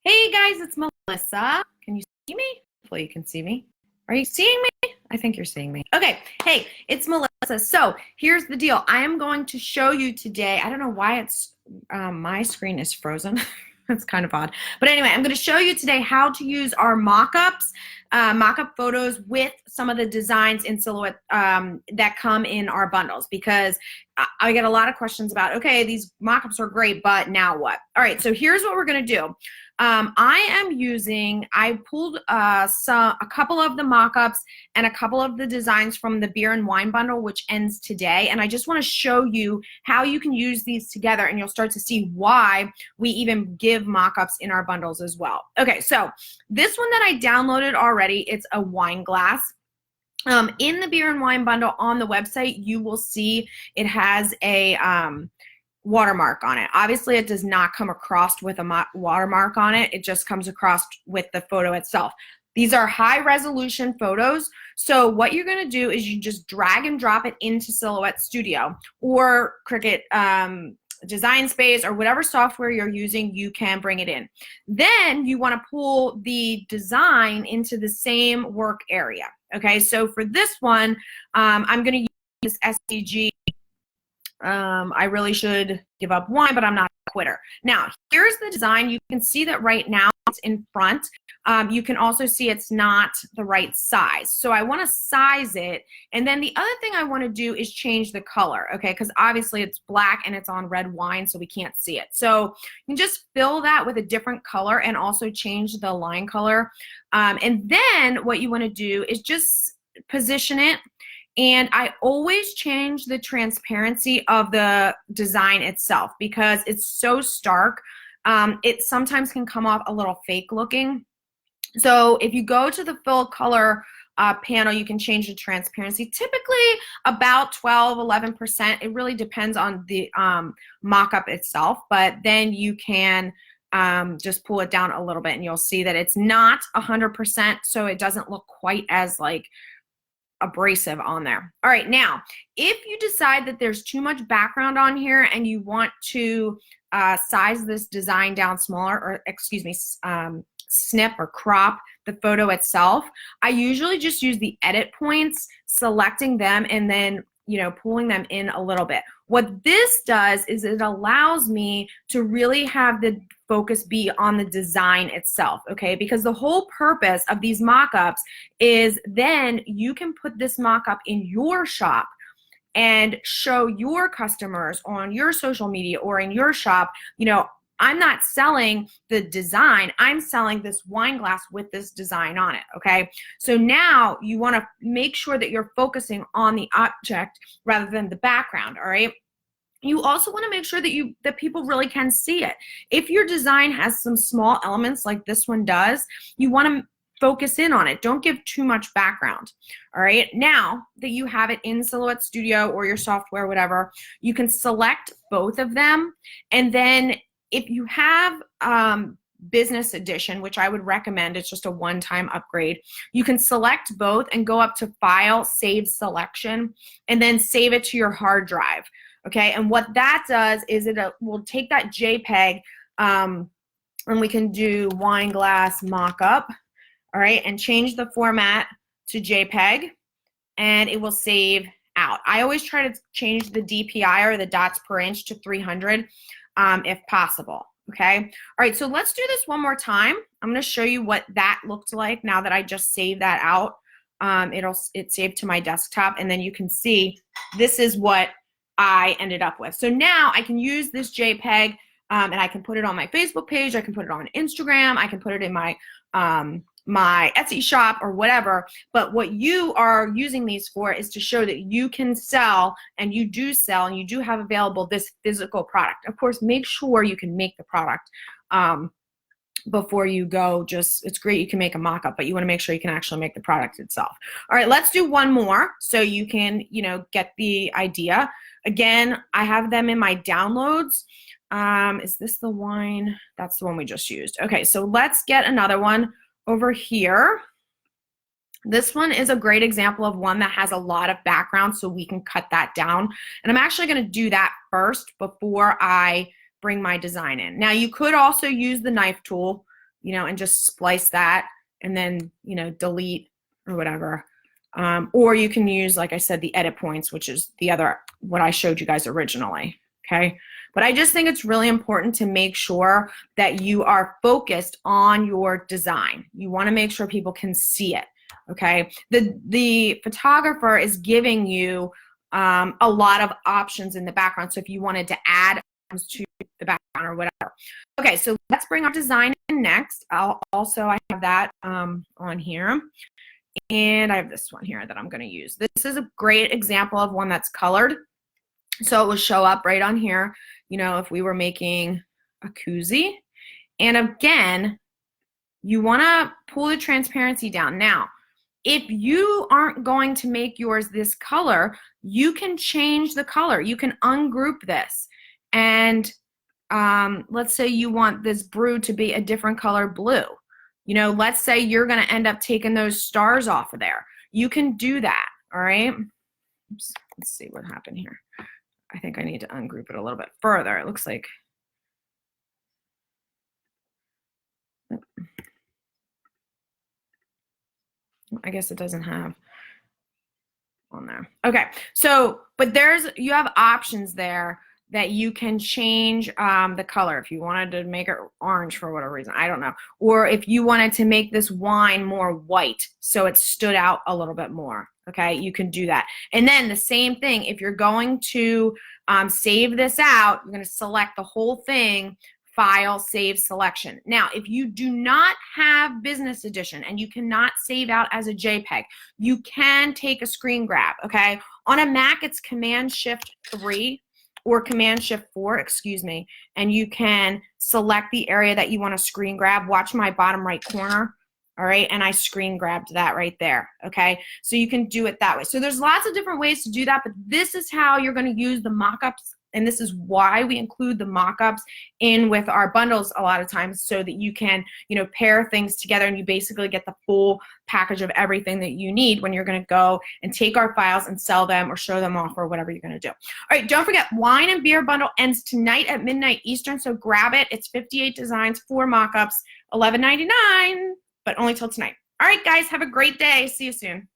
Hey guys, it's Melissa. Can you see me? Hopefully you can see me. Are you seeing me? I think you're seeing me. Okay, hey, it's Melissa. So here's the deal. I am going to show you today. I don't know why my screen is frozen. That's kind of odd. But anyway, I'm going to show you today how to use our mock-ups, mock-up photos with some of the designs in Silhouette that come in our bundles, because I get a lot of questions about, okay, these mock-ups are great, but now what? All right, so here's what we're going to do. I pulled a couple of the mock-ups and a couple of the designs from the beer and wine bundle, which ends today. And I just want to show you how you can use these together, and you'll start to see why we even give mock-ups in our bundles as well. Okay, so this one that I downloaded already, it's a wine glass. In the beer and wine bundle on the website, you will see it has a watermark on it. Obviously, it does not come across with a watermark on it. It just comes across with the photo itself. These are high resolution photos. So what you're going to do is you just drag and drop it into Silhouette Studio or Cricut Design Space or whatever software you're using. You can bring it in. Then you want to pull the design into the same work area. Okay, so for this one, I'm going to use SDG. I really should give up wine, but I'm not a quitter. Now, here's the design. You can see that right now it's in front. You can also see it's not the right size. So I want to size it. And then the other thing I want to do is change the color, okay? Because obviously it's black and it's on red wine, so we can't see it. So you can just fill that with a different color and also change the line color. And then what you want to do is just position it. And I always change the transparency of the design itself because it's so stark. It sometimes can come off a little fake looking. So if you go to the fill color panel, you can change the transparency, typically about 12–11%. It really depends on the mock-up itself, but then you can just pull it down a little bit and you'll see that it's not 100%, so it doesn't look quite as like abrasive on there. All right, now if you decide that there's too much background on here and you want to size this design down smaller, or excuse me, snip or crop the photo itself, I usually just use the edit points, selecting them, and then pulling them in a little bit. What this does is it allows me to really have the focus be on the design itself, okay? Because the whole purpose of these mock-ups is then you can put this mock-up in your shop and show your customers on your social media or in your shop, I'm not selling the design, I'm selling this wine glass with this design on it, okay? So now you want to make sure that you're focusing on the object rather than the background, all right? You also want to make sure that people really can see it. If your design has some small elements like this one does, you want to focus in on it. Don't give too much background. All right, now that you have it in Silhouette Studio or your software, whatever, you can select both of them. And then if you have Business Edition, which I would recommend, it's just a one-time upgrade, you can select both and go up to File, Save Selection, and then save it to your hard drive. Okay, and what that does is it will take that JPEG, and we can do wine glass mock-up, all right, and change the format to JPEG, and it will save out. I always try to change the DPI, or the dots per inch, to 300 if possible, okay? All right, so let's do this one more time. I'm gonna show you what that looked like now that I just saved that out. It's saved to my desktop, and then you can see this is what I ended up with. So now I can use this JPEG and I can put it on my Facebook page, I can put it on Instagram, I can put it in my my Etsy shop or whatever. But what you are using these for is to show that you can sell, and you do sell, and you do have available this physical product. Of course, make sure you can make the product before you go. Just, it's great you can make a mock-up, but you want to make sure you can actually make the product itself. All right, let's do one more so you can get the idea. Again, I have them in my downloads. Is this the wine? That's the one we just used. Okay, so let's get another one over here. This one is a great example of one that has a lot of background, so we can cut that down. And I'm actually going to do that first before I bring my design in. Now, you could also use the knife tool you know, and just splice that and then, you know, delete or whatever. Or you can use, like I said, the edit points, which is the other, what I showed you guys originally, okay? But I just think it's really important to make sure that you are focused on your design. You want to make sure people can see it, okay? The photographer is giving you a lot of options in the background. So if you wanted to add to the background or whatever. Okay, so let's bring our design in next. I have that on here. And I have this one here that I'm going to use. This is a great example of one that's colored. So it will show up right on here, you know, if we were making a koozie. And again, you want to pull the transparency down. Now, if you aren't going to make yours this color, you can change the color. You can ungroup this. And let's say you want this brew to be a different color blue. You know, let's say you're going to end up taking those stars off of there. You can do that, all right? Oops, let's see what happened here. I think I need to ungroup it a little bit further. It looks like, I guess it doesn't have on there. Okay, so, but you have options there that you can change the color if you wanted to make it orange for whatever reason, I don't know. Or if you wanted to make this wine more white so it stood out a little bit more, okay, you can do that. And then the same thing, if you're going to save this out, you're gonna select the whole thing, File, Save Selection. Now, if you do not have Business Edition and you cannot save out as a JPEG, you can take a screen grab, okay? On a Mac, it's Command-Shift-3, or Command-Shift-4, excuse me, and you can select the area that you want to screen grab. Watch my bottom right corner, all right, and I screen grabbed that right there, okay? So you can do it that way. So there's lots of different ways to do that, but this is how you're going to use the mock-ups, and this is why we include the mock-ups in with our bundles a lot of times, so that you can, you know, pair things together and you basically get the full package of everything that you need when you're going to go and take our files and sell them or show them off or whatever you're going to do. All right, don't forget, Wine and Beer Bundle ends tonight at midnight Eastern, so grab it. It's 58 designs, 4 mock-ups, $11.99, but only till tonight. All right, guys, have a great day. See you soon.